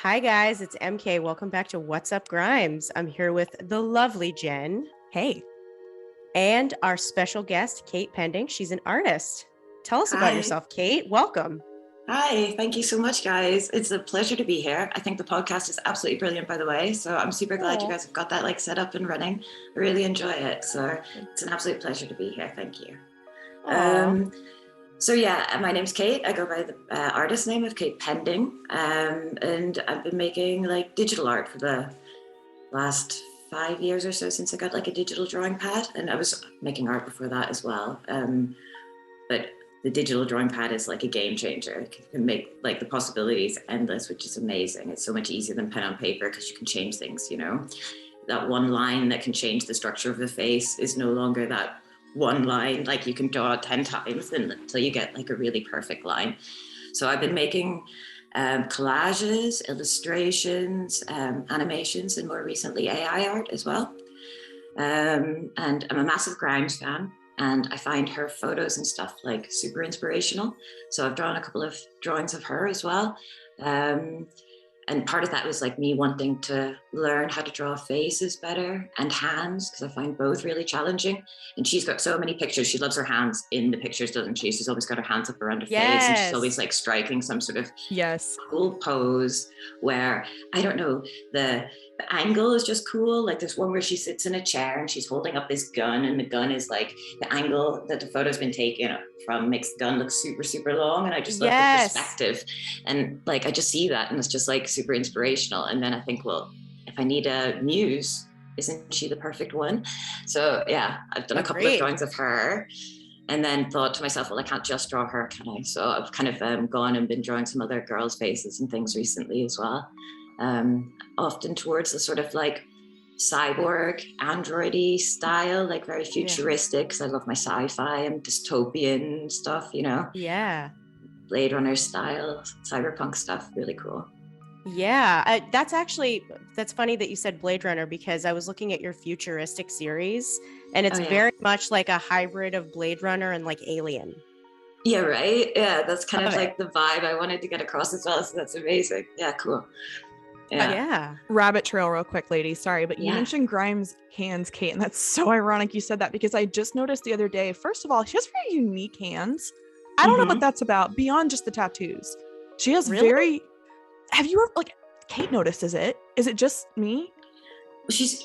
Hi guys, it's MK. Welcome back to What's Up Grimes. I'm here with the lovely Jen. Hey. And our special guest, Kate Pending. She's an artist. Tell us about Hi. yourself, Kate. Welcome. Hi, thank you so much, guys. It's a pleasure to be here. I think the podcast is absolutely brilliant, by the way. So I'm super glad you guys have got that set up and running. I really enjoy it. So it's an absolute pleasure to be here. Thank you. So yeah, my name's Kate. I go by the artist name of Kate Pending, and I've been making digital art for the last 5 years or so since I got a digital drawing pad, and I was making art before that as well. But the digital drawing pad is a game changer. It can make the possibilities endless, which is amazing. It's so much easier than pen on paper because you can change things, That one line that can change the structure of the face is no longer that one line. You can draw 10 times until you get a really perfect line. So I've been making collages, illustrations, animations, and more recently AI art as well. And I'm a massive Grimes fan. And I find her photos and stuff super inspirational. So I've drawn a couple of drawings of her as well. And part of that was me wanting to learn how to draw faces better and hands, because I find both really challenging. And she's got so many pictures. She loves her hands in the pictures, doesn't she? She's always got her hands up around her face, and she's always striking some sort of cool pose where, I don't know, the angle is just cool. There's one where she sits in a chair and she's holding up this gun, and the gun is the angle that the photo's been taken from makes the gun look super, super long. And I just love the perspective. And I just see that, and it's just super inspirational. And then I think, well, if I need a muse, isn't she the perfect one? So yeah, I've done a couple of drawings of her, and then thought to myself, well, I can't just draw her, can I? So I've kind of gone and been drawing some other girls' faces and things recently as well. Often towards the sort of cyborg, androidy style, very futuristic, because I love my sci-fi and dystopian stuff, Yeah. Blade Runner style, cyberpunk stuff, really cool. Yeah, that's funny that you said Blade Runner, because I was looking at your futuristic series, and it's very much like a hybrid of Blade Runner and Alien. Yeah, right? Yeah, that's kind of the vibe I wanted to get across as well, so that's amazing. Yeah, cool. Yeah. Rabbit trail real quick, ladies. Sorry, but you mentioned Grimes' hands, Kate, and that's so ironic you said that, because I just noticed the other day, first of all, she has very unique hands. I don't know what that's about beyond just the tattoos. She has have you ever, Kate notices it? Is it just me?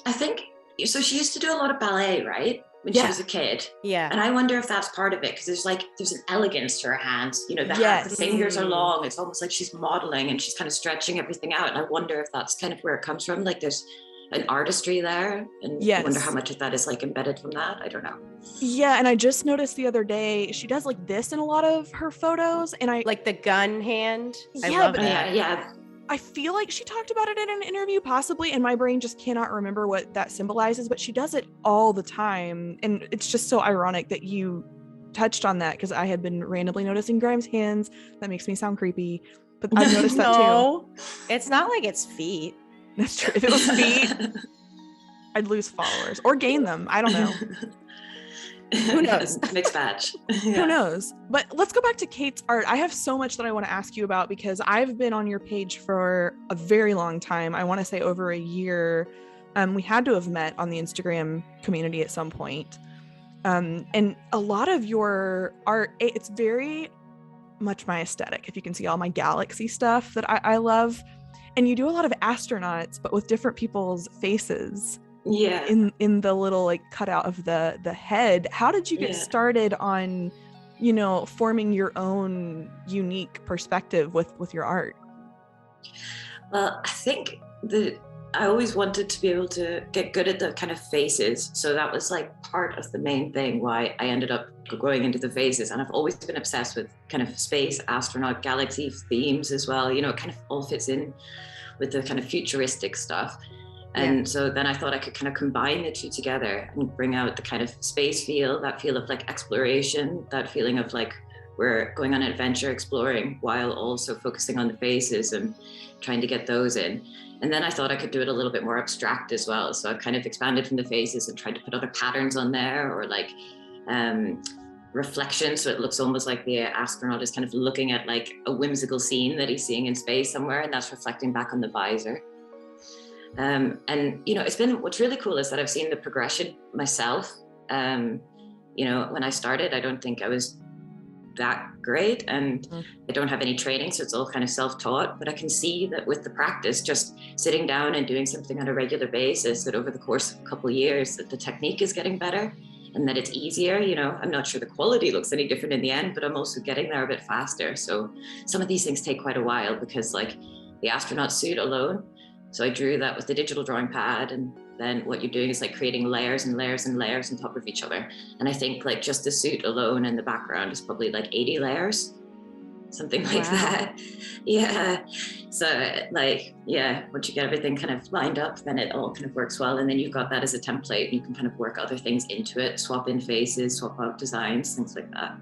I think, so she used to do a lot of ballet, right? When she was a kid. Yeah. And I wonder if that's part of it, because there's an elegance to her hands. The fingers are long. It's almost like she's modeling and she's kind of stretching everything out. And I wonder if that's kind of where it comes from. There's an artistry there. And I wonder how much of that is embedded from that. I don't know. Yeah, and I just noticed the other day, she does this in a lot of her photos. And I the gun hand. I love that. Yeah. I feel like she talked about it in an interview, possibly, and my brain just cannot remember what that symbolizes, but she does it all the time. And it's just so ironic that you touched on that, because I had been randomly noticing Grimes' hands. That makes me sound creepy, but I've noticed that too. No, it's not like it's feet. That's true. If it was feet, I'd lose followers or gain them. I don't know. Who knows? Mixed batch. Who knows? But let's go back to Kate's art. I have so much that I want to ask you about, because I've been on your page for a very long time. I want to say over a year. We had to have met on the Instagram community at some point. And a lot of your art, it's very much my aesthetic. If you can see all my galaxy stuff that I love. And you do a lot of astronauts, but with different people's faces. Yeah. In the little cutout of the head. How did you get started on, forming your own unique perspective with your art? Well, I think I always wanted to be able to get good at the kind of faces. So that was part of the main thing why I ended up going into the faces. And I've always been obsessed with kind of space, astronaut, galaxy themes as well. It kind of all fits in with the kind of futuristic stuff. And so then I thought I could kind of combine the two together and bring out the kind of space feel, that feel of exploration, that feeling of we're going on an adventure exploring, while also focusing on the faces and trying to get those in. And then I thought I could do it a little bit more abstract as well. So I've kind of expanded from the faces and tried to put other patterns on there, or reflection. So it looks almost like the astronaut is kind of looking at like a whimsical scene that he's seeing in space somewhere, and that's reflecting back on the visor. And it's been, what's really cool is that I've seen the progression myself. When I started, I don't think I was that great, and I don't have any training, so it's all kind of self-taught, but I can see that with the practice, just sitting down and doing something on a regular basis, that over the course of a couple of years that the technique is getting better and that it's easier. I'm not sure the quality looks any different in the end, but I'm also getting there a bit faster. So some of these things take quite a while, because like the astronaut suit alone, so I drew that with the digital drawing pad, and then what you're doing is like creating layers and layers and layers on top of each other. And I think like just the suit alone in the background is probably like 80 layers, something like that. Yeah. So once you get everything kind of lined up, then it all kind of works well. And then you've got that as a template, and you can kind of work other things into it, swap in faces, swap out designs, things like that.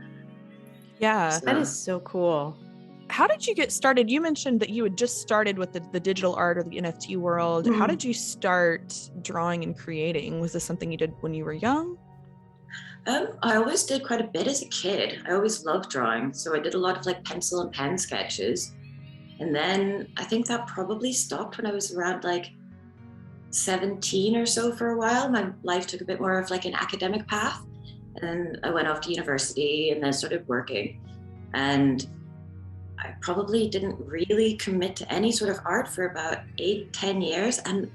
Yeah. That is so cool. How did you get started? You mentioned that you had just started with the digital art or the NFT world. How did you start drawing and creating? Was this something you did when you were young? I always did quite a bit as a kid. I always loved drawing. So I did a lot of like pencil and pen sketches. And then I think that probably stopped when I was around like 17 or so for a while. My life took a bit more of like an academic path. And I went off to university and then started working. And I probably didn't really commit to any sort of art for about 8-10 years. And,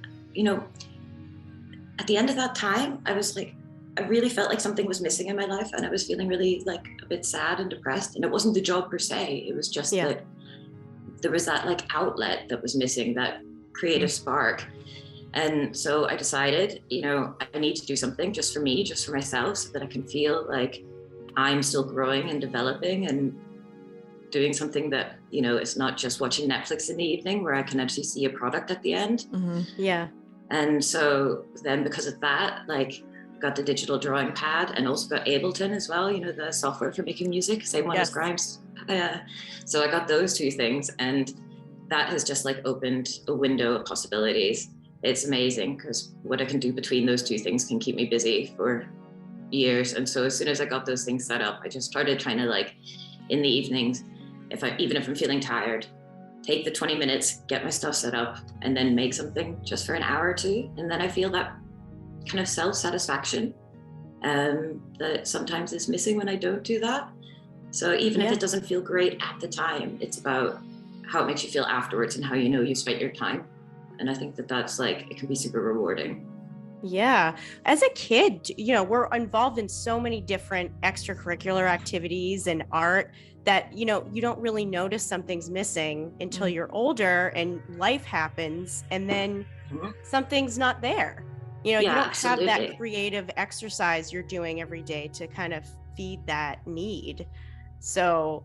at the end of that time, I was like, I really felt like something was missing in my life, and I was feeling really like a bit sad and depressed. And it wasn't the job per se. It was just that there was that like outlet that was missing, that creative spark. And so I decided, I need to do something just for me, just for myself, so that I can feel like I'm still growing and developing and doing something that, it's not just watching Netflix in the evening, where I can actually see a product at the end. Yeah. And so then because of that, like got the digital drawing pad, and also got Ableton as well, the software for making music, same one as Grimes. So I got those two things, and that has just like opened a window of possibilities. It's amazing, because what I can do between those two things can keep me busy for years. And so as soon as I got those things set up, I just started trying to, like, in the evenings, even if I'm feeling tired, take the 20 minutes, get my stuff set up, and then make something just for an hour or two. And then I feel that kind of self-satisfaction that sometimes is missing when I don't do that. So even if it doesn't feel great at the time, it's about how it makes you feel afterwards and how you spent your time. And I think that's like, it can be super rewarding. Yeah. As a kid, we're involved in so many different extracurricular activities and art that, you don't really notice something's missing until you're older and life happens, and then something's not there. You don't absolutely. have that creative exercise you're doing every day to kind of feed that need. So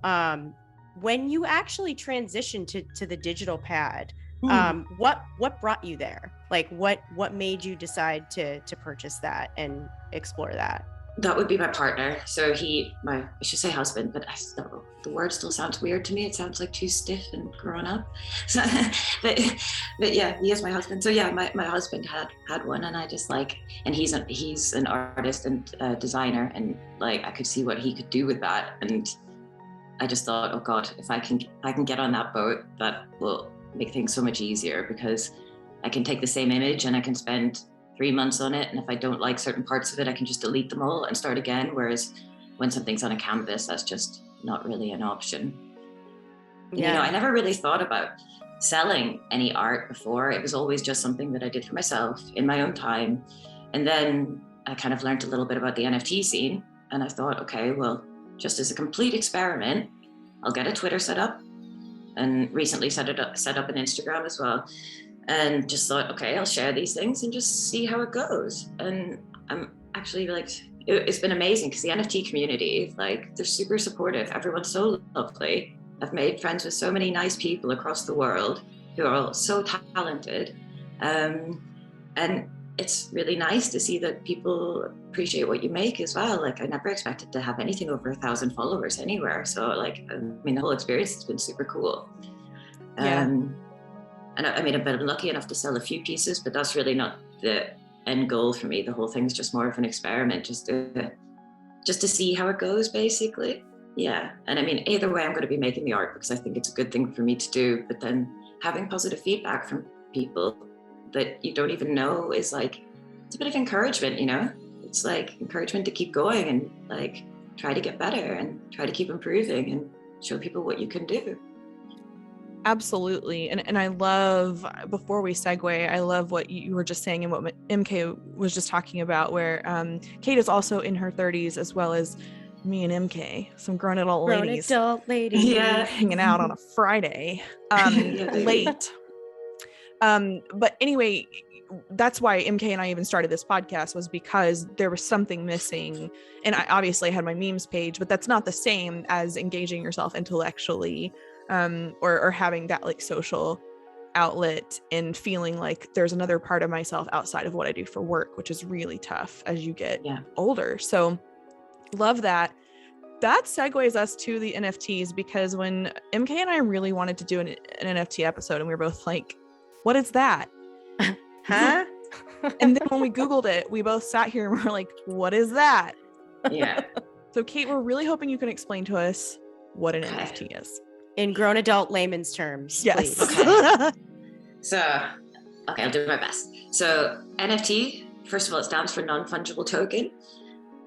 when you actually transitioned to the digital pad, what brought you there? Like what made you decide to purchase that and explore that? That would be my partner. So I should say husband, but the word still sounds weird to me. It sounds like too stiff and grown up. So, but yeah, he is my husband. So yeah, my husband had one, and I just like, and he's an artist and designer, and like I could see what he could do with that, and I just thought, oh God, if I can get on that boat, that will make things so much easier, because I can take the same image and I can spend 3 months on it, and if I don't like certain parts of it, I can just delete them all and start again. Whereas when something's on a canvas, that's just not really an option. Yeah. I never really thought about selling any art before. It was always just something that I did for myself in my own time. And then I kind of learned a little bit about the NFT scene, and I thought, okay, well, just as a complete experiment, I'll get a Twitter set up, and recently set up an Instagram as well. And just thought, okay, I'll share these things and just see how it goes. And I'm actually like, it's been amazing, because the NFT community, like, they're super supportive. Everyone's so lovely. I've made friends with so many nice people across the world who are all so talented. And it's really nice to see that people appreciate what you make as well. Like, I never expected to have anything over 1,000 followers anywhere. So like, the whole experience has been super cool. And I've been lucky enough to sell a few pieces, but that's really not the end goal for me. The whole thing's just more of an experiment, just to just to see how it goes, basically. Yeah. And I mean, either way, I'm going to be making the art because I think it's a good thing for me to do. But then having positive feedback from people that you don't even know is like, it's a bit of encouragement, you know? It's like encouragement to keep going and like try to get better and try to keep improving and show people what you can do. Absolutely. And I love, before we segue, I love what you were just saying and what MK was just talking about, where Kate is also in her 30s, as well as me and MK, some grown adult ladies Yeah. hanging out on a Friday, late. But anyway, that's why MK and I even started this podcast, was because there was something missing. And I obviously had my memes page, but that's not the same as engaging yourself intellectually, or having that like social outlet and feeling like there's another part of myself outside of what I do for work, which is really tough as you get older. So love that. That segues us to the NFTs, because when MK and I really wanted to do an NFT episode, and we were both like, what is that? Huh? And then when we Googled it, we both sat here and we're like, what is that? Yeah. So Kate, we're really hoping you can explain to us what an NFT is. In grown adult layman's terms, yes. please. Okay. So, okay, I'll do my best. So NFT, first of all, it stands for non-fungible token.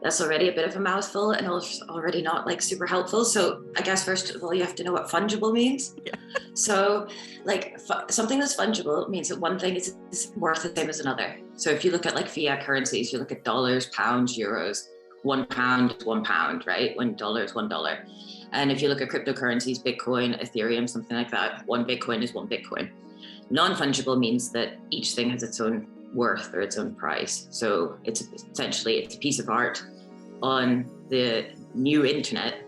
That's already a bit of a mouthful and already not like super helpful. So I guess first of all, you have to know what fungible means. Yeah. So like something that's fungible means that one thing is worth the same as another. So if you look at like fiat currencies, you look at dollars, pounds, euros, £1 is £1, right? $1 is $1. And if you look at cryptocurrencies, Bitcoin, Ethereum, something like that, one Bitcoin is one Bitcoin. Non-fungible means that each thing has its own worth or its own price. So it's essentially a piece of art on the new internet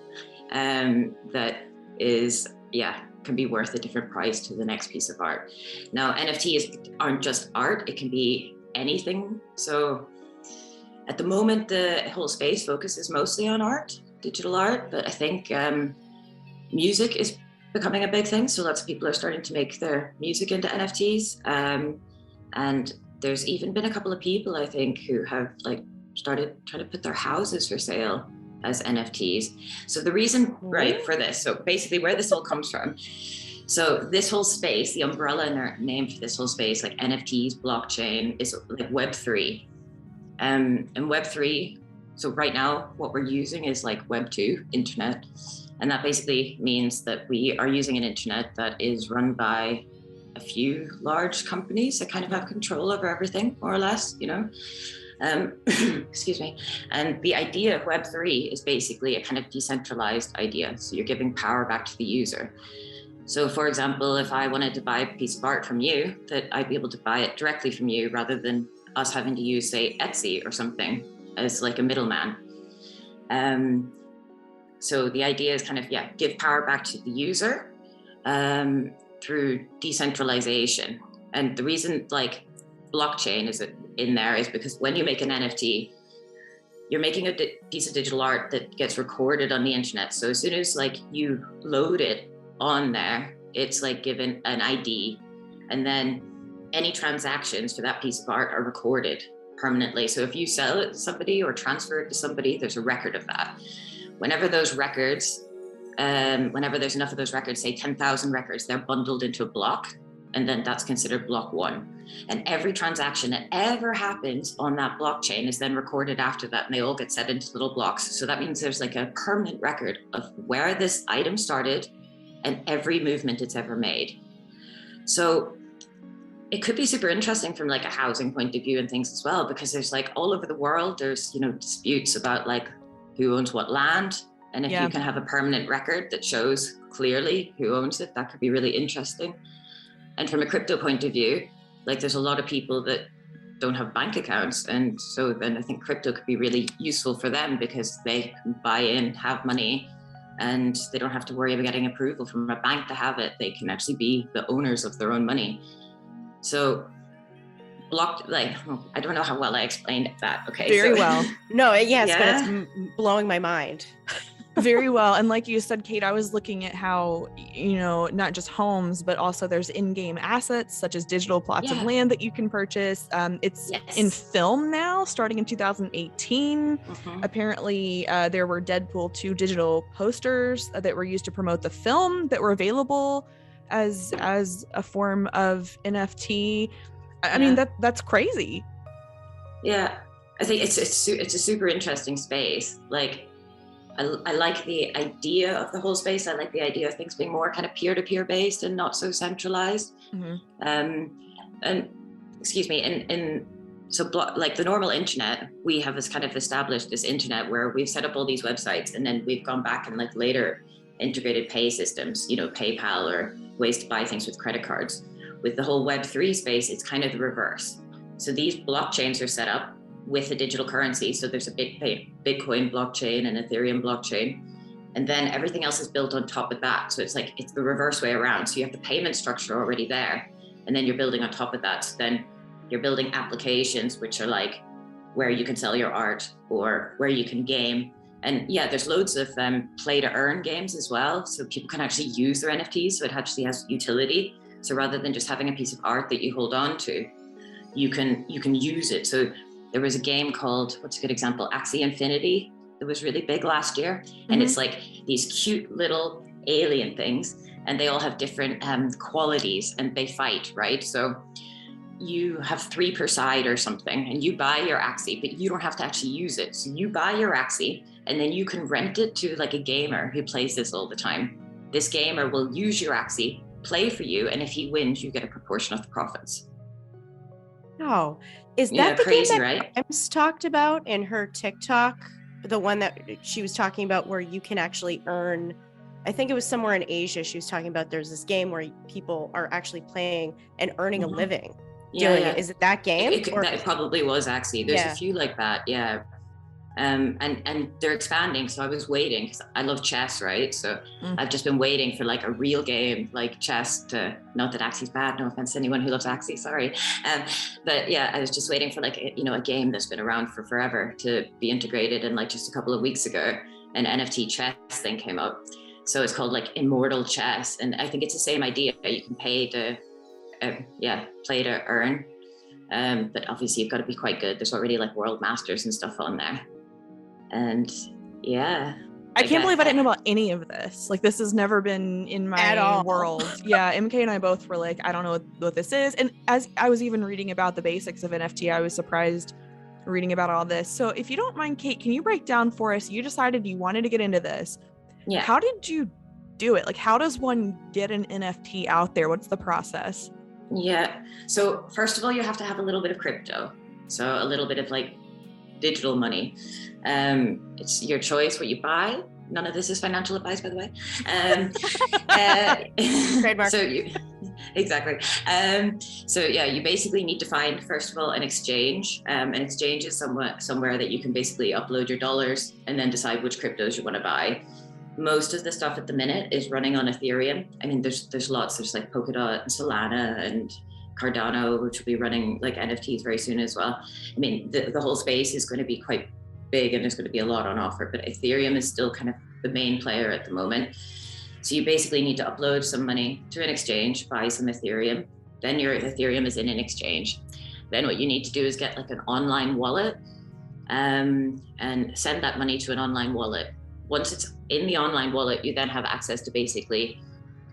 that is, can be worth a different price to the next piece of art. Now, NFTs aren't just art, it can be anything. So at the moment, the whole space focuses mostly on art, digital art, but I think music is becoming a big thing. So lots of people are starting to make their music into NFTs. And there's even been a couple of people, I think, who have like started trying to put their houses for sale as NFTs. So the reason, for this, so basically where this all comes from. So this whole space, the umbrella name for this whole space, like NFTs, blockchain, is like Web3. And Web3, so right now what we're using is like Web2, internet. And that basically means that we are using an internet that is run by a few large companies that kind of have control over everything, more or less, you know. Excuse me. And the idea of Web3 is basically a kind of decentralized idea. So you're giving power back to the user. So for example, if I wanted to buy a piece of art from you, that I'd be able to buy it directly from you rather than us having to use, say, Etsy or something as like a middleman. So the idea is kind of, give power back to the user through decentralization. And the reason like blockchain is in there is because when you make an NFT, you're making a piece of digital art that gets recorded on the internet. So as soon as like you load it on there, it's like given an ID, and then any transactions for that piece of art are recorded permanently. So if you sell it to somebody or transfer it to somebody, there's a record of that. Whenever those records, whenever there's enough of those records, say 10,000 records, they're bundled into a block, and then that's considered block one. And every transaction that ever happens on that blockchain is then recorded after that, and they all get set into little blocks. So that means there's like a permanent record of where this item started and every movement it's ever made. So it could be super interesting from like a housing point of view and things as well, because there's like all over the world, there's, you know, disputes about like who owns what land. And if you can have a permanent record that shows clearly who owns it, that could be really interesting. And from a crypto point of view, like there's a lot of people that don't have bank accounts. And so then I think crypto could be really useful for them because they can buy in, have money, and they don't have to worry about getting approval from a bank to have it. They can actually be the owners of their own money. So I don't know how well I explained that. Okay. Very well. No, yes, but it's blowing my mind. Very well. And like you said, Kate, I was looking at how, not just homes, but also there's in-game assets such as digital plots of land that you can purchase. It's in film now, starting in 2018. Apparently, there were Deadpool 2 digital posters that were used to promote the film that were available as a form of NFT. I mean, that's crazy. Yeah, I think it's a super interesting space. Like, I like the idea of the whole space. I like the idea of things being more kind of peer-to-peer based and not so centralized. And excuse me, like the normal internet, we have this kind of established this internet where we've set up all these websites, and then we've gone back and like later integrated pay systems, PayPal or ways to buy things with credit cards. With the whole Web3 space, it's kind of the reverse. So these blockchains are set up with a digital currency. So there's a Bitcoin blockchain and Ethereum blockchain. And then everything else is built on top of that. So it's the reverse way around. So you have the payment structure already there. And then you're building on top of that. So then you're building applications, which are like where you can sell your art or where you can game. And yeah, there's loads of play to earn games as well. So people can actually use their NFTs. So it actually has utility. So rather than just having a piece of art that you hold on to, you can use it. So there was a game called, what's a good example? Axie Infinity. It was really big last year. And it's like these cute little alien things, and they all have different qualities, and they fight, right? So you have 3 per side or something, and you buy your Axie, but you don't have to actually use it. So you buy your Axie, and then you can rent it to like a gamer who plays this all the time. This gamer will use your Axie, play for you, and if he wins, you get a proportion of the profits. Oh, is that the crazy, game that right? Ems talked about in her TikTok? The one that she was talking about where you can actually earn, I think it was somewhere in Asia. She was talking about there's this game where people are actually playing and earning a living doing it. Is it that game? That probably was actually. There's a few like that, yeah. And they're expanding. So I was waiting because I love chess, right? So I've just been waiting for like a real game like chess to, not that Axie's bad, no offense to anyone who loves Axie, sorry. But yeah, I was just waiting for like, a game that's been around for forever to be integrated. And like just a couple of weeks ago, an NFT chess thing came up. So it's called like Immortal Chess. And I think it's the same idea. You can pay to, play to earn. But obviously you've got to be quite good. There's already like world masters and stuff on there. And yeah, I can't believe I didn't know about any of this. Like, this has never been in my world. Yeah, MK and I both were like, I don't know what this is. And as I was even reading about the basics of NFT, I was surprised reading about all this. So if you don't mind, Kate, can you break down for us, you decided you wanted to get into this. Yeah. How did you do it? Like, how does one get an NFT out there? What's the process? Yeah. So first of all, you have to have a little bit of crypto. So a little bit of like digital money. It's your choice what you buy. None of this is financial advice, by the way. Trademark. Exactly. So yeah, you basically need to find, first of all, an exchange. An exchange is somewhere that you can basically upload your dollars and then decide which cryptos you want to buy. Most of the stuff at the minute is running on Ethereum. I mean, there's lots. There's like Polkadot and Solana and Cardano, which will be running like NFTs very soon as well. I mean, the whole space is going to be quite big and there's going to be a lot on offer, but Ethereum is still kind of the main player at the moment. So you basically need to upload some money to an exchange, buy some Ethereum, then your Ethereum is in an exchange. Then what you need to do is get like an online wallet and send that money to an online wallet. Once it's in the online wallet, you then have access to basically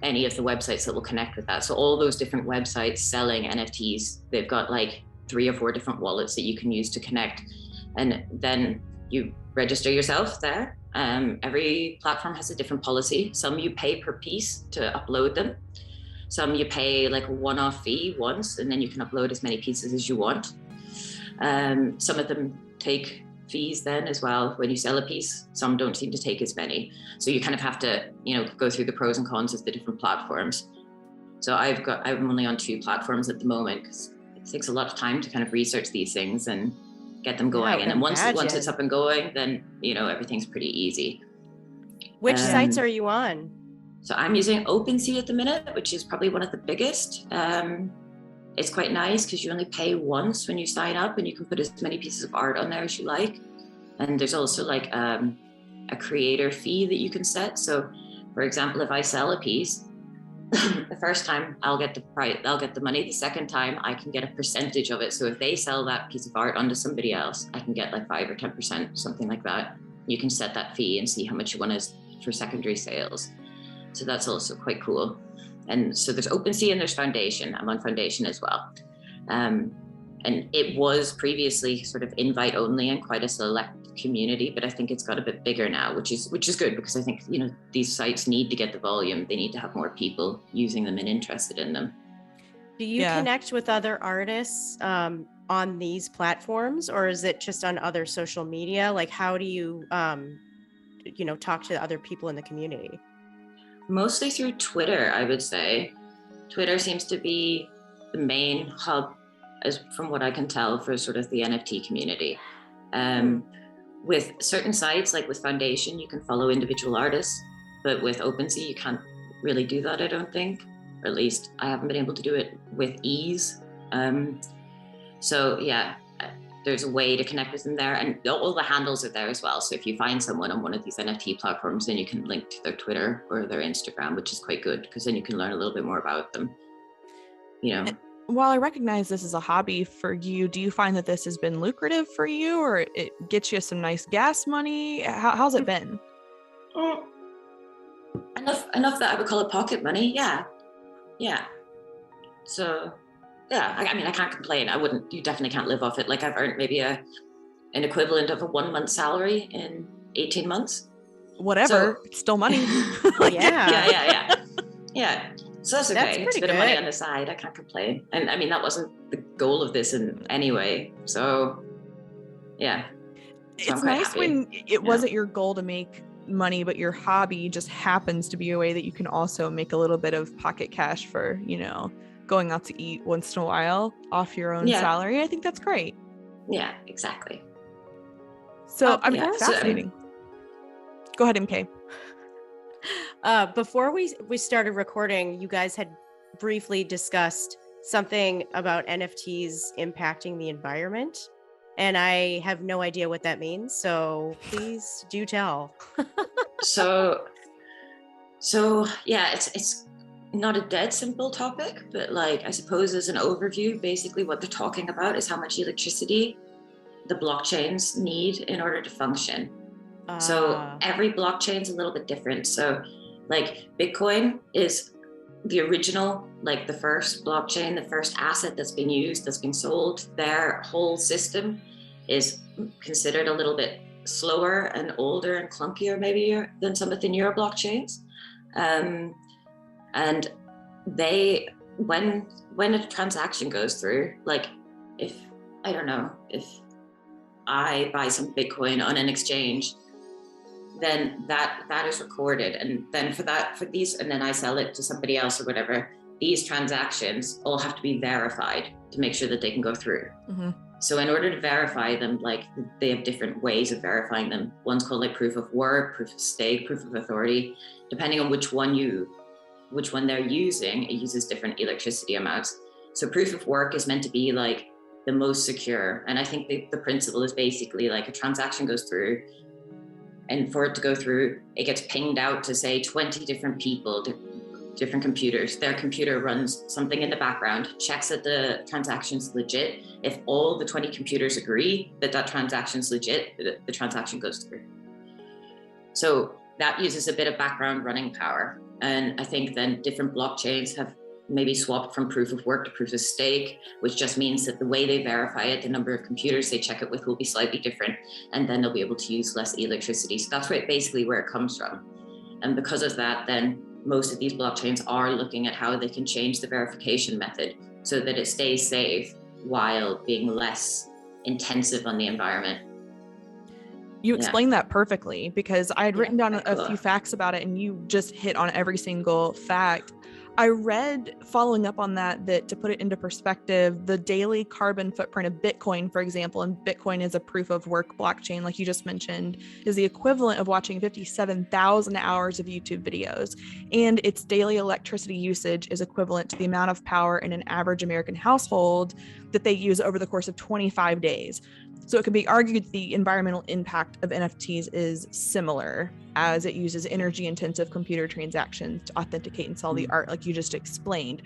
any of the websites that will connect with that. So all those different websites selling NFTs, they've got like 3 or 4 different wallets that you can use to connect. And then you register yourself there. Every platform has a different policy. Some you pay per piece to upload them. Some you pay like a one-off fee once, and then you can upload as many pieces as you want. Some of them take fees then as well when you sell a piece. Some don't seem to take as many. So you kind of have to, go through the pros and cons of the different platforms. So I'm only on 2 platforms at the moment because it takes a lot of time to kind of research these things and get them going. And then once it's up and going, then, everything's pretty easy. Which sites are you on? So I'm using OpenSea at the minute, which is probably one of the biggest. It's quite nice because you only pay once when you sign up and you can put as many pieces of art on there as you like. And there's also like a a creator fee that you can set. So for example, if I sell a piece, the first time I'll get the price, I'll get the money. The second time I can get a percentage of it. So if they sell that piece of art onto somebody else, I can get like 5 or 10%, something like that. You can set that fee and see how much you want to for secondary sales. So that's also quite cool. And so there's OpenSea and there's Foundation. I'm on Foundation as well. And it was previously sort of invite only and quite a select community, but I think it's got a bit bigger now, which is good, because I think, you know, these sites need to get the volume. They need to have more people using them and interested in them. Do you connect with other artists on these platforms, or is it just on other social media? Like, how do you, you know, talk to other people in the community? Mostly through Twitter, I would say. Twitter seems to be the main hub, as from what I can tell, for sort of the NFT community. With certain sites, like with Foundation, you can follow individual artists, but with OpenSea, you can't really do that, I don't think. Or at least I haven't been able to do it with ease. So yeah, there's a way to connect with them there, and all the handles are there as well. So if you find someone on one of these NFT platforms, then you can link to their Twitter or their Instagram, which is quite good, because then you can learn a little bit more about them, you know. While I recognize this is a hobby for you, do you find that this has been lucrative for you, or it gets you some nice gas money? How's it been? Enough that I would call it pocket money. Yeah. So, yeah, I mean, I can't complain. You definitely can't live off it. Like, I've earned maybe an equivalent of a 1 month salary in 18 months. Whatever, it's still money. Like, Yeah. So that's okay. It's a bit of money on the side. I can't complain. And I mean, that wasn't the goal of this in any way. So yeah. So it's nice when it wasn't your goal to make money, but your hobby just happens to be a way that you can also make a little bit of pocket cash for, you know, going out to eat once in a while off your own salary. I think that's great. Yeah, exactly. So I mean, fascinating. Go ahead, MK. Before we started recording, you guys had briefly discussed something about NFTs impacting the environment, and I have no idea what that means. So please do tell. So yeah, it's not a dead simple topic, but like, I suppose as an overview, basically what they're talking about is how much electricity the blockchains need in order to function. So every blockchain is a little bit different. So like Bitcoin is the original, like the first blockchain, the first asset that's been used, that's been sold. Their whole system is considered a little bit slower and older and clunkier maybe than some of the newer blockchains. And they, when a transaction goes through, like if I buy some Bitcoin on an exchange, then that is recorded, and then for these, and then I sell it to somebody else or whatever, these transactions all have to be verified to make sure that they can go through. Mm-hmm. So in order to verify them, like, they have different ways of verifying them. One's called like proof of work, proof of stake, proof of authority. Depending on which one they're using, it uses different electricity amounts. So proof of work is meant to be like the most secure, and I think the principle is basically like a transaction goes through, and for it to go through, it gets pinged out to, say, 20 different people, different computers. Their computer runs something in the background, checks that the transaction's legit. If all the 20 computers agree that that transaction's legit, the transaction goes through. So that uses a bit of background running power. And I think then different blockchains have maybe swapped from proof of work to proof of stake, which just means that the way they verify it, the number of computers they check it with will be slightly different, and then they'll be able to use less electricity. So that's basically where it comes from. And because of that, then most of these blockchains are looking at how they can change the verification method so that it stays safe while being less intensive on the environment. You explained that perfectly, because I had written down a few facts about it, and you just hit on every single fact. I read, following up on that, to put it into perspective, the daily carbon footprint of Bitcoin, for example, and Bitcoin is a proof of work blockchain, like you just mentioned, is the equivalent of watching 57,000 hours of YouTube videos. And its daily electricity usage is equivalent to the amount of power in an average American household that they use over the course of 25 days. So it could be argued the environmental impact of NFTs is similar, as it uses energy intensive computer transactions to authenticate and sell the art, like you just explained.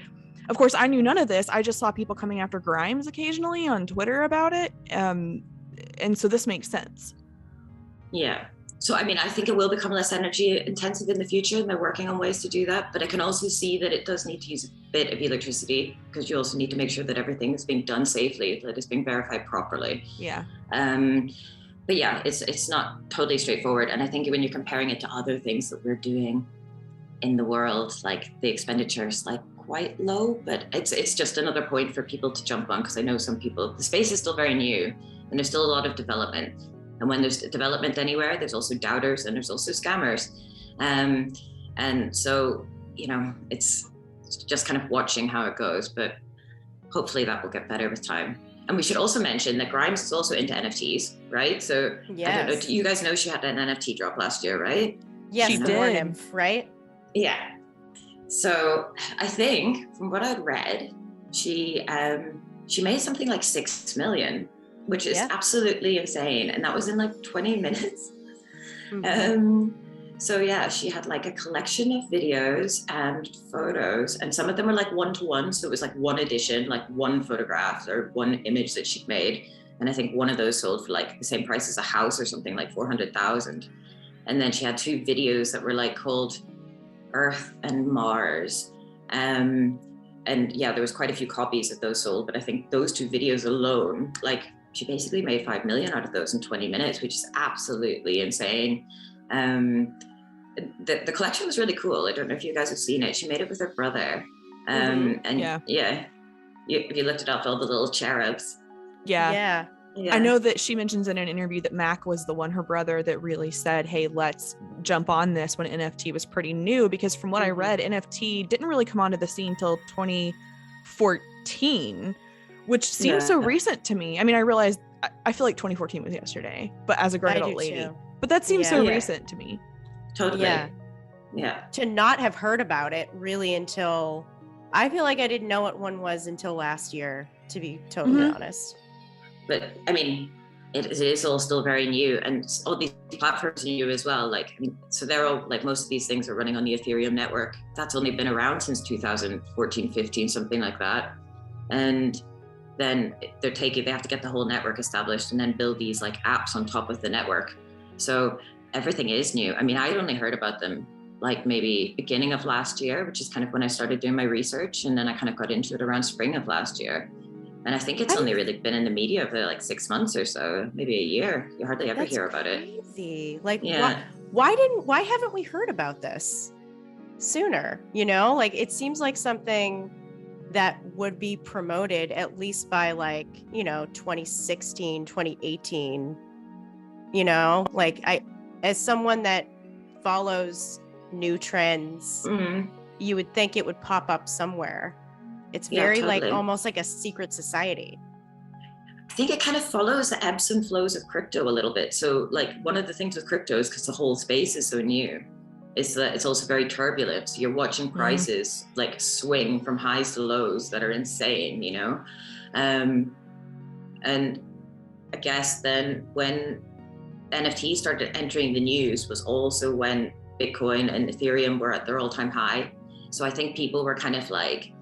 Of course, I knew none of this. I just saw people coming after Grimes occasionally on Twitter about it. And so this makes sense. Yeah. So, I mean, I think it will become less energy intensive in the future, and they're working on ways to do that. But I can also see that it does need to use a bit of electricity, because you also need to make sure that everything is being done safely, that it's being verified properly. Yeah. But yeah, it's not totally straightforward. And I think when you're comparing it to other things that we're doing in the world, like the expenditure is like quite low, but it's just another point for people to jump on, because I know some people, the space is still very new and there's still a lot of development. And when there's development anywhere, there's also doubters and there's also scammers. And so, you know, it's just kind of watching how it goes, but hopefully that will get better with time. And we should also mention that Grimes is also into NFTs, right? So yes. I don't know, do you guys know she had an NFT drop last year, right? Yes, she did. Right? Yeah. So I think from what I'd read, she made something like 6 million, which is absolutely insane. And that was in like 20 minutes. Mm-hmm. So yeah, she had like a collection of videos and photos, and some of them were like 1-to-1. So it was like one edition, like one photograph or one image that she'd made. And I think one of those sold for like the same price as a house or something, like 400,000. And then she had 2 videos that were like called Earth and Mars. And yeah, there was quite a few copies of those sold, but I think those 2 videos alone, like she basically made 5 million out of those in 20 minutes, which is absolutely insane. The collection was really cool. I don't know if you guys have seen it. She made it with her brother. And if you looked it up, all the little cherubs. Yeah. I know that she mentions in an interview that Mac was the one, her brother, that really said, hey, let's jump on this when NFT was pretty new, because from what I read, NFT didn't really come onto the scene till 2014, which seems so recent to me. I mean, I realized, I feel like 2014 was yesterday, but as a grown adult lady, but that seems so recent to me. Totally. Yeah. To not have heard about it really until, I feel like I didn't know what one was until last year, to be totally honest. But I mean, it is all still very new, and all these platforms are new as well. Like, I mean, so they're all like, most of these things are running on the Ethereum network. That's only been around since 2014, 15, something like that. And then they have to get the whole network established and then build these like apps on top of the network. So everything is new. I mean, I only heard about them like maybe beginning of last year, which is kind of when I started doing my research. And then I kind of got into it around spring of last year. And I think it's only really been in the media for like 6 months or so, maybe a year. You hardly ever hear about it. Crazy. Like, why haven't we heard about this sooner? You know, like, it seems like something that would be promoted at least by like, 2016, 2018, like as someone that follows new trends, you would think it would pop up somewhere. It's very like almost like a secret society. I think it kind of follows the ebbs and flows of crypto a little bit. So like one of the things with crypto is, because the whole space is so new, is that it's also very turbulent. So you're watching prices like swing from highs to lows that are insane, and I guess then when NFTs started entering the news was also when Bitcoin and Ethereum were at their all-time high. So I think people were kind of like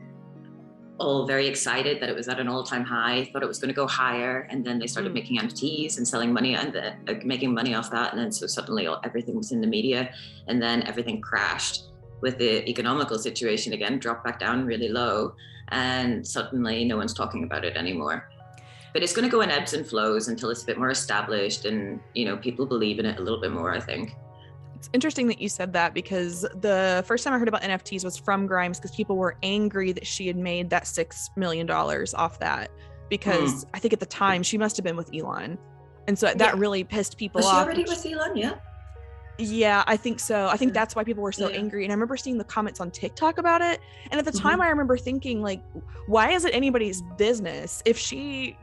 all very excited that it was at an all-time high, thought it was going to go higher, and then they started making NFTs and selling money and making money off that. And then so suddenly everything was in the media, and then everything crashed with the economical situation again, dropped back down really low, and suddenly no one's talking about it anymore. But it's going to go in ebbs and flows until it's a bit more established and people believe in it a little bit more, I think. It's interesting that you said that, because the first time I heard about NFTs was from Grimes, because people were angry that she had made that $6 million off that, because I think at the time she must have been with Elon. And so that really pissed people off. Was she already with Elon? Yeah. Yeah, I think so. I think that's why people were so angry. And I remember seeing the comments on TikTok about it. And at the time I remember thinking like, why is it anybody's business if she,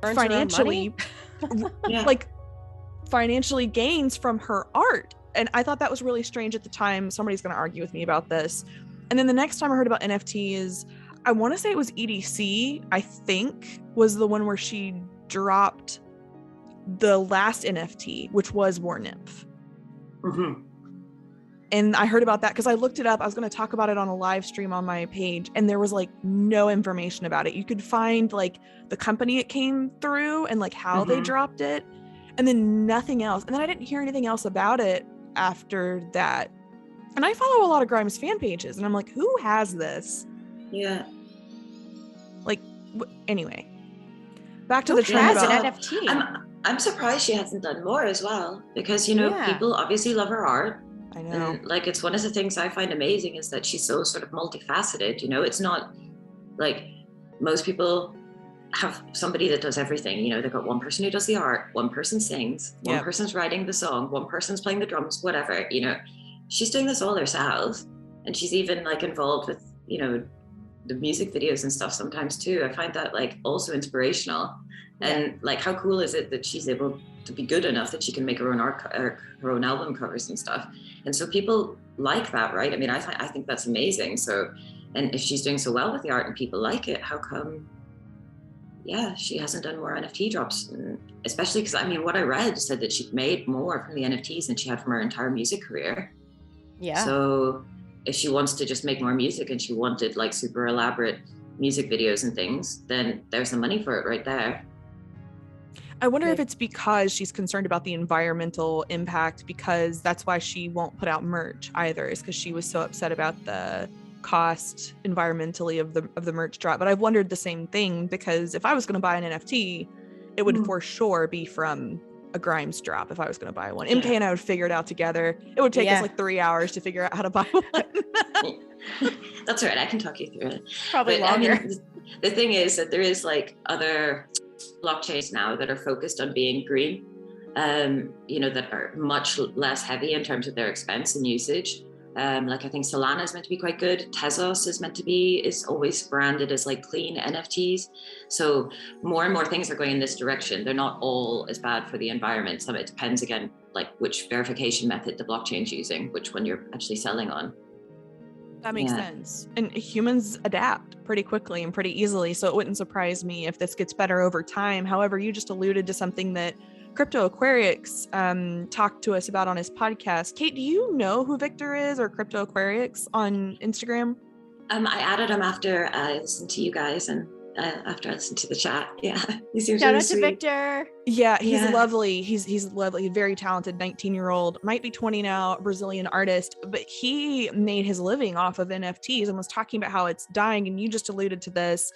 financially like financially gains from her art? And I thought that was really strange at the time. Somebody's going to argue with me about this. And then the next time I heard about NFTs, I want to say it was EDC, I think, was the one where she dropped the last NFT, which was War Nymph. Mm-hmm. And I heard about that because I looked it up. I was going to talk about it on a live stream on my page, and there was like no information about it. You could find like the company it came through and like how they dropped it, and then nothing else. And then I didn't hear anything else about it after that. And I follow a lot of Grimes fan pages, and I'm like, who has this? Yeah. Like, anyway, back to the trend has about an NFT. I'm surprised she hasn't done more as well, because, you know, people obviously love her art. I know. And like, it's one of the things I find amazing is that she's so sort of multifaceted. You know, it's not like most people have somebody that does everything. You know, they've got one person who does the art, one person sings, one person's writing the song, one person's playing the drums, whatever. You know, she's doing this all herself, and she's even like involved with, you know, the music videos and stuff sometimes too. I find that like also inspirational. And like, how cool is it that she's able to be good enough that she can make her own art, her own album covers and stuff. And so people like that, right? I mean, I think that's amazing. So, and if she's doing so well with the art and people like it, how come, she hasn't done more NFT drops? And especially because, I mean, what I read said that she'd made more from the NFTs than she had from her entire music career. Yeah. So if she wants to just make more music and she wanted like super elaborate music videos and things, then there's the money for it right there. I wonder if it's because she's concerned about the environmental impact, because that's why she won't put out merch either, is because she was so upset about the cost environmentally of the merch drop. But I've wondered the same thing, because if I was going to buy an NFT, it would for sure be from a Grimes drop if I was going to buy one. MK and I would figure it out together. It would take us like 3 hours to figure out how to buy one. That's right. I can talk you through it. Probably longer. I mean, the thing is that there is like other blockchains now that are focused on being green, you know, that are much less heavy in terms of their expense and usage. Like I think Solana is meant to be quite good. Tezos is always branded as like clean NFTs. So more and more things are going in this direction. They're not all as bad for the environment. Some of it depends, again, like which verification method the blockchain's using, which one you're actually selling on. That makes sense. And humans adapt pretty quickly and pretty easily. So it wouldn't surprise me if this gets better over time. However, you just alluded to something that Crypto Aquarius talked to us about on his podcast. Kate, do you know who Victor is, or Crypto Aquarius on Instagram? I added him after I listened to you guys and after I listened to the chat. Yeah, he seems Shout really out sweet. to Victor. Yeah, he's lovely. He's lovely, very talented, 19-year-old, might be 20 now, Brazilian artist, but he made his living off of NFTs and was talking about how it's dying. And you just alluded to this.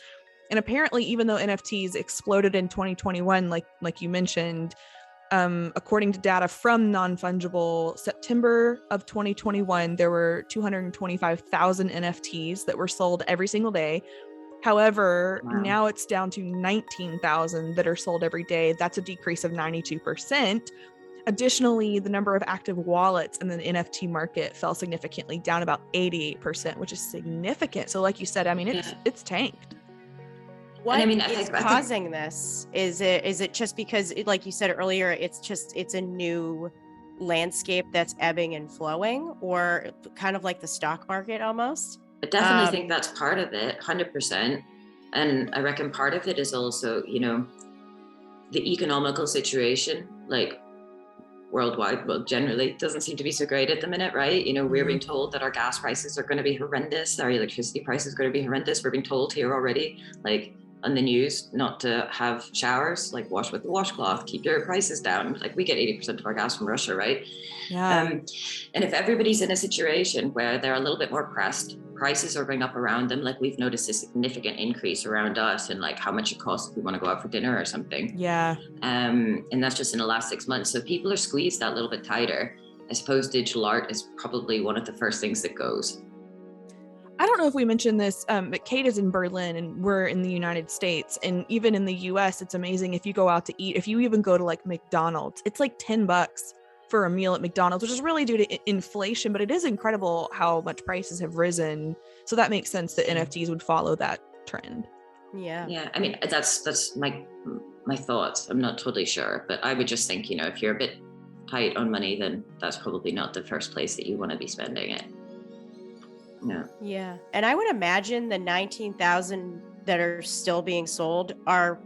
And apparently, even though NFTs exploded in 2021, like you mentioned, according to data from Non-Fungible, September of 2021, there were 225,000 NFTs that were sold every single day. However, now it's down to 19,000 that are sold every day. That's a decrease of 92%. Additionally, the number of active wallets in the NFT market fell significantly, down about 88%, which is significant. So like you said, I mean, it's tanked. What is causing this? Is it just because, like you said earlier, it's a new landscape that's ebbing and flowing, or kind of like the stock market almost? I definitely think that's part of it, 100%. And I reckon part of it is also, you know, the economical situation, like worldwide, well, generally doesn't seem to be so great at the minute, right? You know, we're being told that our gas prices are going to be horrendous. Our electricity prices are going to be horrendous. We're being told here already, like on the news, not to have showers, like wash with the washcloth, keep your prices down. Like we get 80% of our gas from Russia, right? Yeah. And if everybody's in a situation where they're a little bit more pressed, prices are going up around them. Like we've noticed a significant increase around us and like how much it costs if we want to go out for dinner or something. Yeah. And that's just in the last 6 months. So people are squeezed that little bit tighter. I suppose digital art is probably one of the first things that goes. I don't know if we mentioned this, but Kate is in Berlin and we're in the United States. And even in the US, it's amazing if you go out to eat, if you even go to like McDonald's, it's like $10 for a meal at McDonald's, which is really due to inflation, but it is incredible how much prices have risen. So that makes sense that NFTs would follow that trend. Yeah. Yeah. I mean, that's my thoughts. I'm not totally sure, but I would just think, you know, if you're a bit tight on money, then that's probably not the first place that you want to be spending it. No. Yeah. And I would imagine the 19,000 that are still being sold are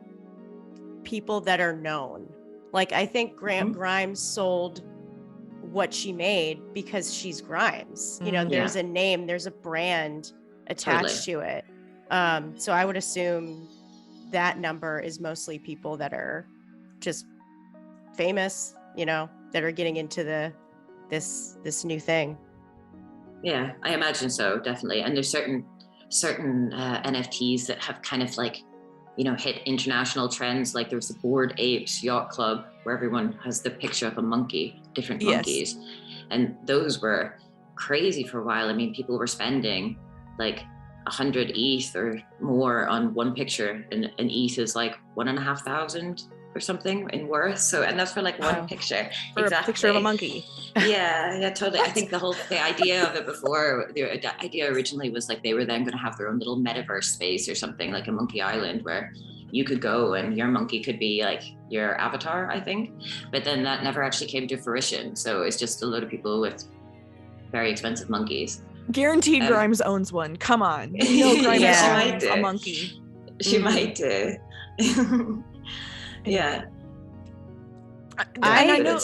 people that are known. Like, I think Grimes sold what she made because she's Grimes. You know, there's a name, there's a brand attached to it. So I would assume that number is mostly people that are just famous, you know, that are getting into this new thing. Yeah, I imagine so, definitely. And there's certain NFTs that have kind of like, you know, hit international trends. Like there was the Bored Apes Yacht Club where everyone has the picture of a monkey, different monkeys. And those were crazy for a while. I mean, people were spending like 100 ETH or more on one picture, and an ETH is like 1,500 or something in worth. So, and that's for like one picture. For a picture of a monkey. Yeah, totally. I think the idea of it before, the idea originally was like they were then going to have their own little metaverse space or something, like a Monkey Island where you could go and your monkey could be like your avatar, I think. But then that never actually came to fruition. So it's just a load of people with very expensive monkeys. Guaranteed Grimes owns one. Come on. You know Grimes owns a monkey. She might do. Yeah. I know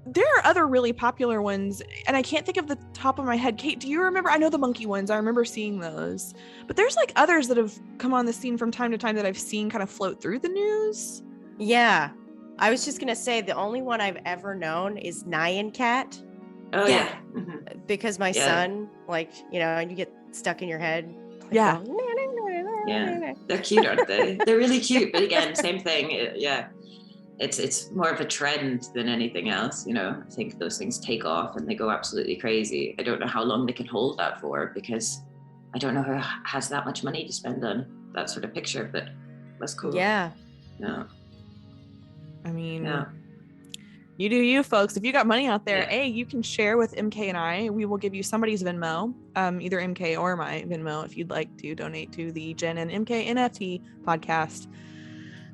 there are other really popular ones, and I can't think of the top of my head. Kate, do you remember? I know the monkey ones. I remember seeing those. But there's like others that have come on the scene from time to time that I've seen kind of float through the news. Yeah. I was just going to say the only one I've ever known is Nyan Cat. Oh, yeah. Because my son, like, you know, and you get stuck in your head. Like, yeah. Yeah. They're cute, aren't they? They're really cute. But again, same thing. Yeah. It's more of a trend than anything else. You know, I think those things take off and they go absolutely crazy. I don't know how long they can hold that for, because I don't know who has that much money to spend on that sort of picture, but that's cool. Yeah. Yeah. I mean, you do you, folks. If you got money out there, you can share with MK and I. We will give you somebody's Venmo, either MK or my Venmo, if you'd like to donate to the Jen and MK NFT podcast.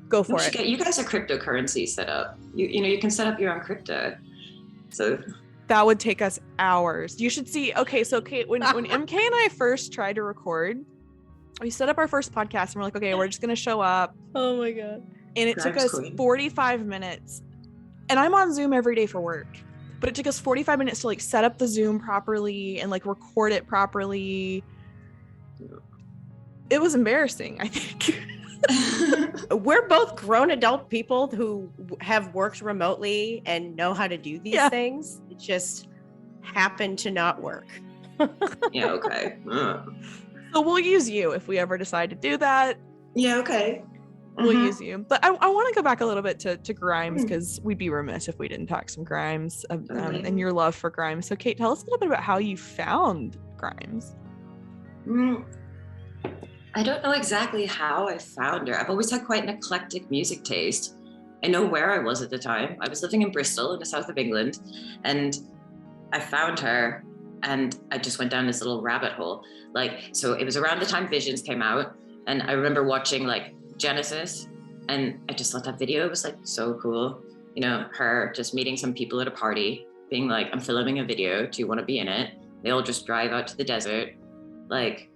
Go for it. You guys are cryptocurrency set up. You know, you can set up your own crypto. So that would take us hours. You should see. Okay, so Kate, when MK and I first tried to record, we set up our first podcast and we're like, okay, we're just gonna show up. Oh my god. And it took us 45 minutes. And I'm on Zoom every day for work. But it took us 45 minutes to like set up the Zoom properly and like record it properly. It was embarrassing, I think. We're both grown adult people who have worked remotely and know how to do these things. It just happened to not work. Yeah, okay. So we'll use you if we ever decide to do that. Yeah, okay. We'll use you. But I want to go back a little bit to Grimes, because we'd be remiss if we didn't talk some Grimes and your love for Grimes. So Kate, tell us a little bit about how you found Grimes. I don't know exactly how I found her. I've always had quite an eclectic music taste. I know where I was at the time. I was living in Bristol in the south of England, and I found her and I just went down this little rabbit hole. Like, so it was around the time Visions came out, and I remember watching like Genesis, and I just thought that video was like so cool. You know, her just meeting some people at a party, being like, I'm filming a video. Do you want to be in it? They all just drive out to the desert, like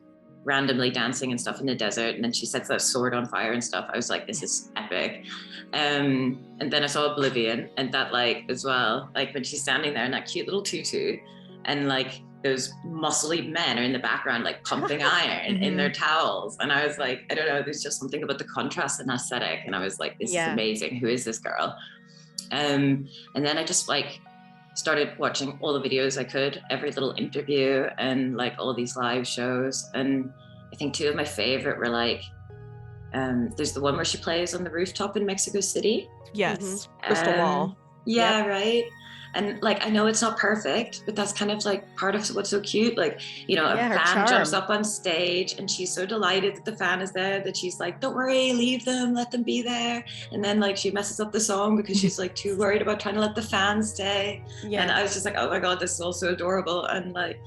randomly dancing and stuff in the desert, and then she sets that sword on fire and stuff. I was like, this is epic. And then I saw Oblivion, and that like as well, like when she's standing there in that cute little tutu, and like those muscly men are in the background like pumping iron in their towels, and I was like, I don't know, there's just something about the contrast and aesthetic, and I was like, this is amazing. Who is this girl? And then I just like started watching all the videos I could, every little interview, and like all these live shows. And I think two of my favorite were like, there's the one where she plays on the rooftop in Mexico City. Yes, Crystal Wall. Yeah, right. And like, I know it's not perfect, but that's kind of like part of what's so cute. Like, you know, a fan jumps up on stage and she's so delighted that the fan is there that she's like, don't worry, leave them, let them be there. And then like she messes up the song because she's like too worried about trying to let the fans stay. Yeah. And I was just like, oh my God, this is all so adorable. And like,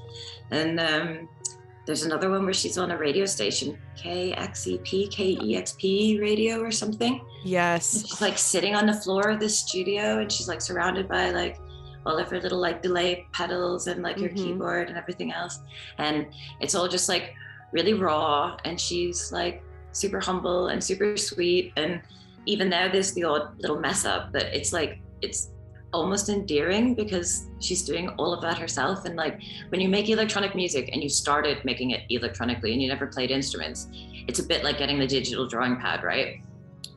there's another one where she's on a radio station, KEXP radio or something. Yes. And she's like sitting on the floor of the studio, and she's like surrounded by like all of her little like delay pedals and like her keyboard and everything else. And it's all just like really raw, and she's like super humble and super sweet. And even now there's the odd little mess up, but it's like, it's almost endearing because she's doing all of that herself. And like when you make electronic music and you started making it electronically and you never played instruments, it's a bit like getting the digital drawing pad, right?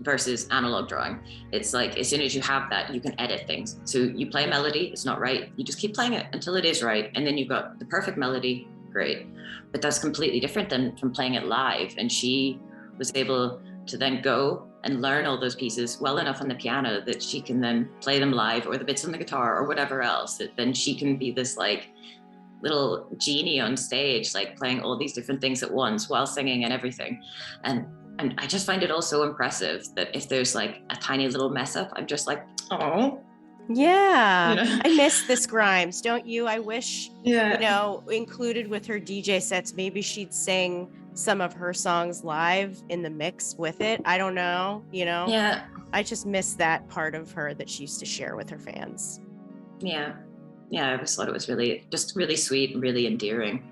Versus analog drawing. It's like as soon as you have that, you can edit things. So you play a melody, it's not right, you just keep playing it until it is right, and then you've got the perfect melody. Great. But that's completely different than from playing it live. And she was able to then go and learn all those pieces well enough on the piano that she can then play them live, or the bits on the guitar or whatever else, that then she can be this like little genie on stage, like playing all these different things at once while singing and everything. And I just find it all so impressive that if there's like a tiny little mess up, I'm just like, oh. Yeah. You know? I miss this Grimes, don't you? I wish, included with her DJ sets, maybe she'd sing some of her songs live in the mix with it. I don't know, Yeah. I just miss that part of her that she used to share with her fans. Yeah. I always thought it was really sweet and really endearing.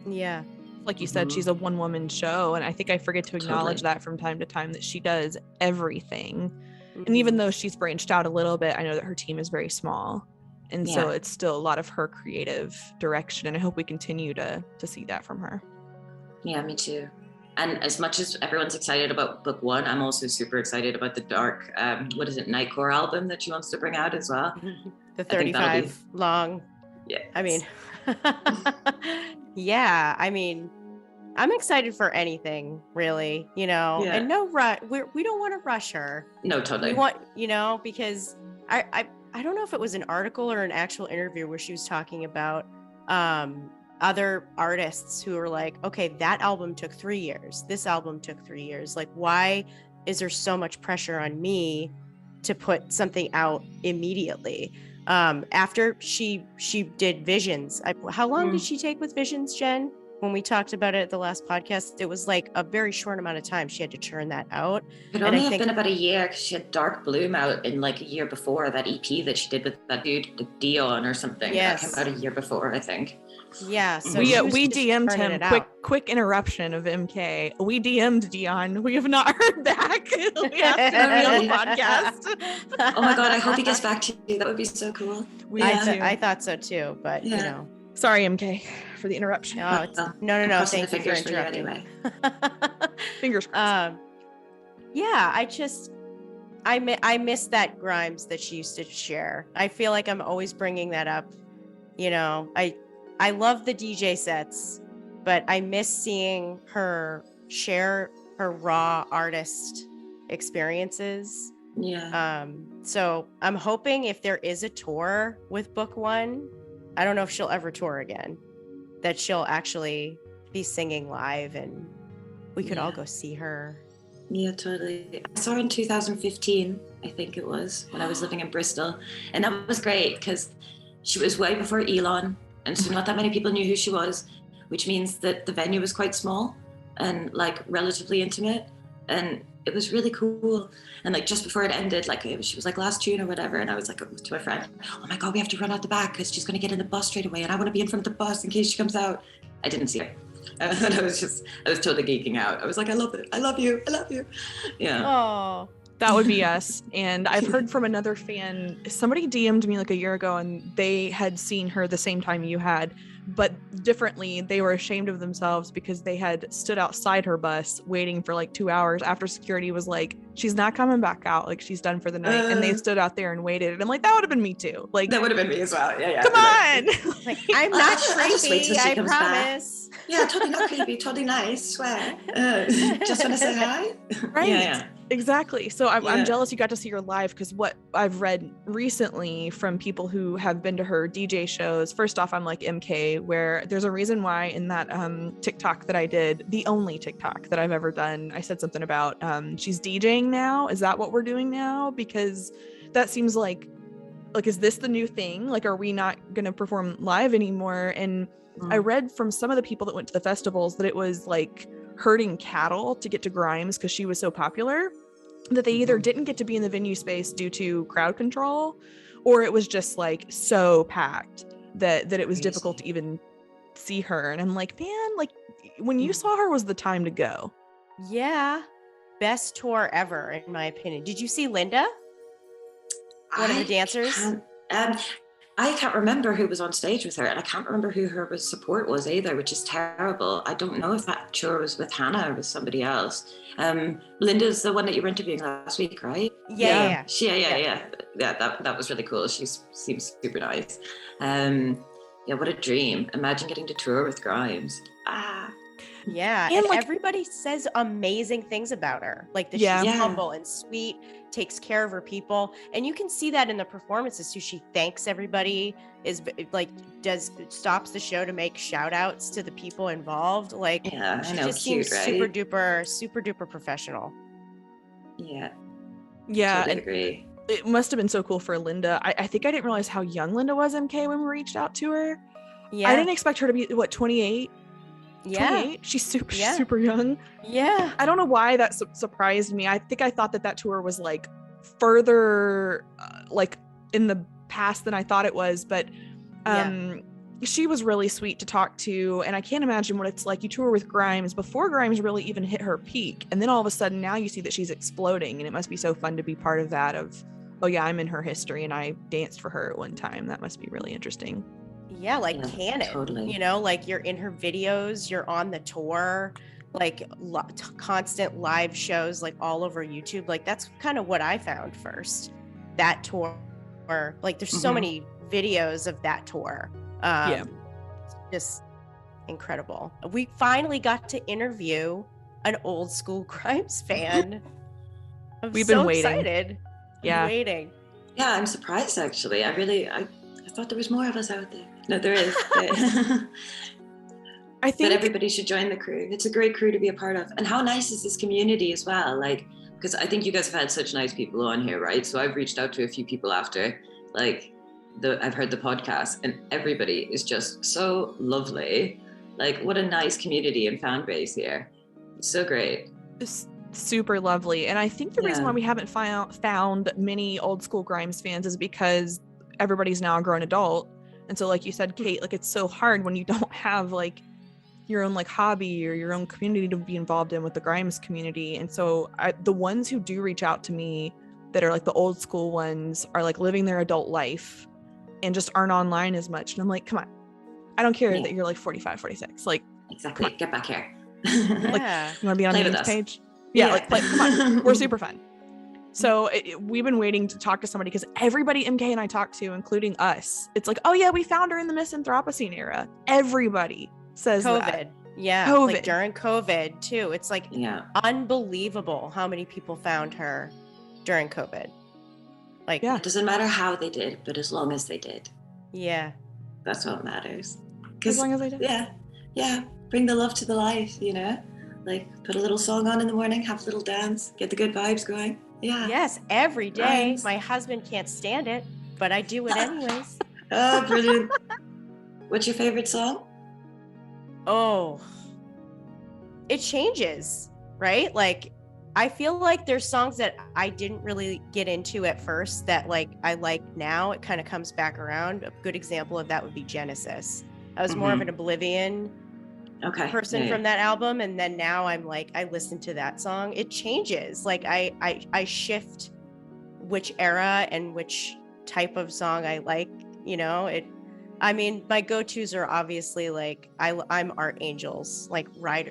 Yeah. Like you said, she's a one-woman show, and I think I forget to acknowledge that from time to time, that she does everything. And even though she's branched out a little bit, I know that her team is very small, and so it's still a lot of her creative direction, and I hope we continue to see that from her. Yeah, me too. And as much as everyone's excited about book 1, I'm also super excited about the dark Nightcore album that she wants to bring out as well. The 35 long. Yeah. I mean, yeah, I mean, I'm excited for anything, really, and no rush. We don't want to rush her. No, totally. We want, because I don't know if it was an article or an actual interview where she was talking about other artists who are like, okay, that album took 3 years. This album took 3 years. Like, why is there so much pressure on me to put something out immediately? After she did Visions, how long did she take with Visions, Jen? When we talked about it at the last podcast, it was like a very short amount of time she had to churn that out. It only have been about a year, because she had Dark Bloom out in like a year before, that EP that she did with that dude, Dion or something. Yes. That came out a year before, I think. Yeah, so we DM'd him. Quick interruption of MK. We DM'd Dion. We have not heard back. We asked him to be on the podcast. Oh my god, I hope he gets back to you. That would be so cool. I thought so too, but Sorry, MK, for the interruption. No. Thank you for interrupting. Anyway. Fingers crossed. Yeah, I miss that Grimes that she used to share. I feel like I'm always bringing that up. I love the DJ sets, but I miss seeing her share her raw artist experiences. Yeah. So I'm hoping if there is a tour with book 1, I don't know if she'll ever tour again, that she'll actually be singing live and we could all go see her. Yeah, totally. I saw her in 2015, I think it was, when I was living in Bristol. And that was great because she was way before Elon. And so not that many people knew who she was, which means that the venue was quite small and like relatively intimate. And it was really cool. And like just before it ended, like she was like last tune or whatever. And I was like to my friend, oh my God, we have to run out the back because she's going to get in the bus straight away. And I want to be in front of the bus in case she comes out. I didn't see her. And I was totally geeking out. I was like, I love it. I love you. I love you. Yeah. Oh, that would be us. And I've heard from another fan, somebody DM'd me like a year ago and they had seen her the same time you had, but differently. They were ashamed of themselves because they had stood outside her bus waiting for like 2 hours after security was like, she's not coming back out. Like she's done for the night. And they stood out there and waited. And I'm like, that would have been me too. Like that would have been me as well. Yeah. Come on. Like, I'm not creepy. I promise. Back. Yeah, totally not creepy. Totally nice. Swear. Just want to say hi. Right. Yeah. Exactly. So I'm jealous you got to see her live, because what I've read recently from people who have been to her DJ shows, first off, I'm like MK, where there's a reason why in that TikTok that I did, the only TikTok that I've ever done, I said something about she's DJing now. Is that what we're doing now? Because that seems like is this the new thing? Like, are we not going to perform live anymore? And I read from some of the people that went to the festivals that it was like herding cattle to get to Grimes because she was so popular, that they either didn't get to be in the venue space due to crowd control, or it was just like so packed that it was difficult to even see her. And I'm like, man, like when you saw her was the time to go. Yeah. best tour ever, in my opinion. Did you see Linda? One of the dancers? I can't remember who was on stage with her, and I can't remember who her support was either, which is terrible. I don't know if that tour was with Hannah or with somebody else. Linda's the one that you were interviewing last week, right? Yeah. Yeah. That was really cool. She seems super nice. Yeah, what a dream. Imagine getting to tour with Grimes. Yeah, and like, everybody says amazing things about her, like that she's humble and sweet, takes care of her people, and you can see that in the performances too. She thanks everybody, is like stops the show to make shout outs to the people involved. Like, she just seems super duper professional. Yeah, totally agree. It must have been so cool for Linda. I think I didn't realize how young Linda was, MK, when we reached out to her. I didn't expect her to be 28. Yeah, 28. She's super young. Yeah, I don't know why that surprised me. I think I thought that tour was like further like in the past than I thought it was, but she was really sweet to talk to, and I can't imagine what it's like. You tour with Grimes before Grimes really even hit her peak, and then all of a sudden now you see that she's exploding, and it must be so fun to be part of that. Of, oh yeah, I'm in her history and I danced for her at one time. That must be really interesting. Yeah, like canon, totally. You know, like you're in her videos, you're on the tour, like constant live shows, like all over YouTube. Like that's kind of what I found first, that tour. Or like there's so many videos of that tour. Just incredible. We finally got to interview an old school Grimes fan. We've been waiting. Excited. Waiting. Yeah, I'm surprised actually. I thought there was more of us out there. No, there is. I think that everybody should join the crew. It's a great crew to be a part of. And how nice is this community as well? Like, because I think you guys have had such nice people on here, right? So I've reached out to a few people after, like, I've heard the podcast, and everybody is just so lovely. Like, what a nice community and fan base here. It's so great. It's super lovely. And I think the reason why we haven't found many old school Grimes fans is because everybody's now a grown adult. And so, like you said, Kate, like it's so hard when you don't have like your own like hobby or your own community to be involved in with the Grimes community. And so the ones who do reach out to me that are like the old school ones are like living their adult life and just aren't online as much. And I'm like, come on, I don't care that you're like 45, 46. Like, exactly. Get back here. Like, you want to be on the news page? Like come on, we're super fun. So we've been waiting to talk to somebody because everybody MK and I talked to, including us, it's like, oh yeah, we found her in the Misanthropocene era. Everybody says COVID. That. Yeah. COVID. Like during COVID too. It's like unbelievable how many people found her during COVID. Like, it doesn't matter how they did, but as long as they did. Yeah. That's what matters. As long as they did. Yeah. Bring the love to the life, you know? Like put a little song on in the morning, have a little dance, get the good vibes going. Yeah. Yes, every day. Grimes. My husband can't stand it, but I do it anyways. Oh, brilliant. What's your favorite song? Oh, it changes, right? Like, I feel like there's songs that I didn't really get into at first that like I like now. It kind of comes back around. A good example of that would be Genesis. I was more of an Oblivion person from that album, and then now I'm like, I listen to that song. It changes. Like I shift which era and which type of song I like. You know, I mean, my go-tos are obviously like I'm Art Angels, like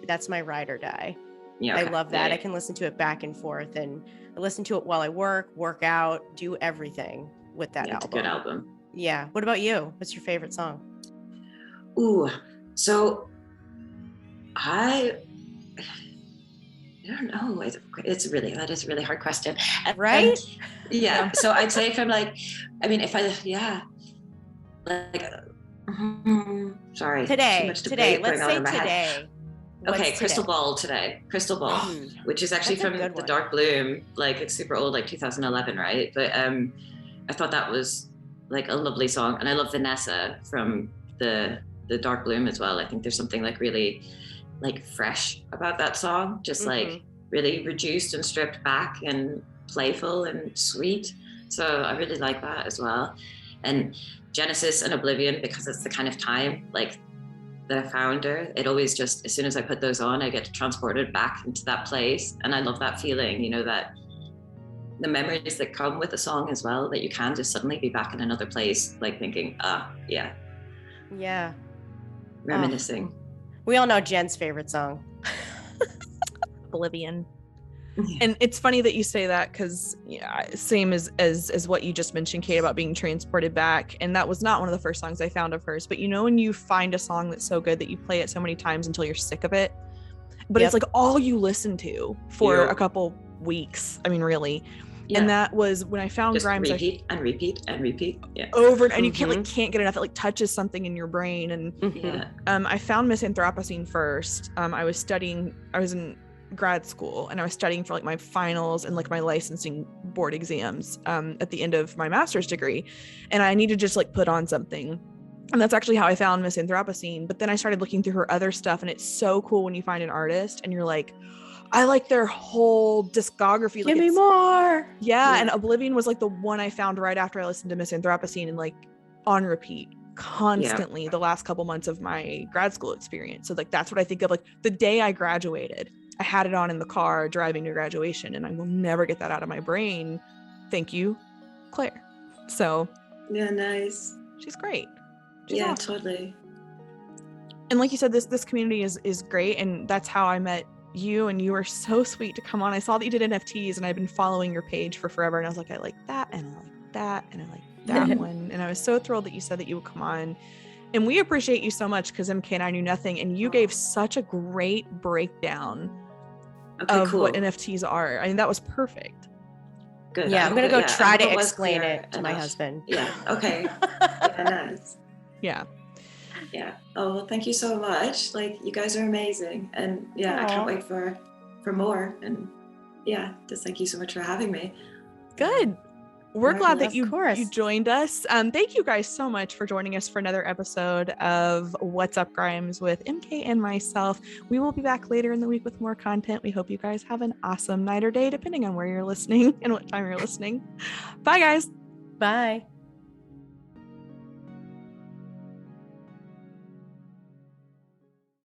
that's my ride or die. Yeah, I love that. I can listen to it back and forth, and I listen to it while I work out, do everything with that album. It's a good album. Yeah. What about you? What's your favorite song? Ooh, so I don't know. That is a really hard question. Right? So I'd say if I'm like, I mean, if I, sorry. Today, let's say today. Okay, Crystal Ball, which is actually from the Dark Bloom. Like it's super old, like 2011, right? But I thought that was like a lovely song, and I love Vanessa from the Dark Bloom as well. I think there's something like really like fresh about that song, just like really reduced and stripped back and playful and sweet. So I really like that as well. And Genesis and Oblivion, because it's the kind of time like that I found her, it always just, as soon as I put those on, I get transported back into that place. And I love that feeling, that the memories that come with a song as well, that you can just suddenly be back in another place, like thinking, yeah. Yeah. Reminiscing. We all know Jen's favorite song. Oblivion. Yeah. And it's funny that you say that, because same as what you just mentioned, Kate, about being transported back. And that was not one of the first songs I found of hers, but when you find a song that's so good that you play it so many times until you're sick of it, but it's like all you listen to for a couple weeks. I mean, really. Yeah. And that was when I found just Grimes. Repeat and repeat and repeat. Yeah. Over, and you can't get enough. It like touches something in your brain. And I found Miss Anthropocene first. I was in grad school, and I was studying for like my finals and like my licensing board exams at the end of my master's degree, and I needed to just like put on something, and that's actually how I found Miss Anthropocene. But then I started looking through her other stuff, and it's so cool when you find an artist and you're like, I like their whole discography. Give me more. Yeah, and Oblivion was like the one I found right after I listened to Miss Anthropocene, and like on repeat constantly the last couple months of my grad school experience. So like that's what I think of, like the day I graduated, I had it on in the car driving to graduation, and I will never get that out of my brain. Thank you, Claire. So yeah, nice. She's great. She's awesome. Totally. And like you said, this community is great, and that's how I met you, and you were so sweet to come on. I saw that you did NFTs, and I've been following your page for forever, and I was like, I like that, and I like that, and I like that one. And I was so thrilled that you said that you would come on. And we appreciate you so much, because MK and I knew nothing, and you gave such a great breakdown of what NFTs are. I mean, that was perfect. Good. Yeah, I'm gonna go try to explain it to my husband. Yeah. Okay. Yeah, nice. Yeah. Yeah. Oh, well, thank you so much. Like, you guys are amazing, and I can't wait for more. And just thank you so much for having me. Good. We're glad that you joined us. Thank you guys so much for joining us for another episode of What's Up Grimes with MK and myself. We will be back later in the week with more content. We hope you guys have an awesome night or day, depending on where you're listening and what time you're listening. Bye, guys. Bye.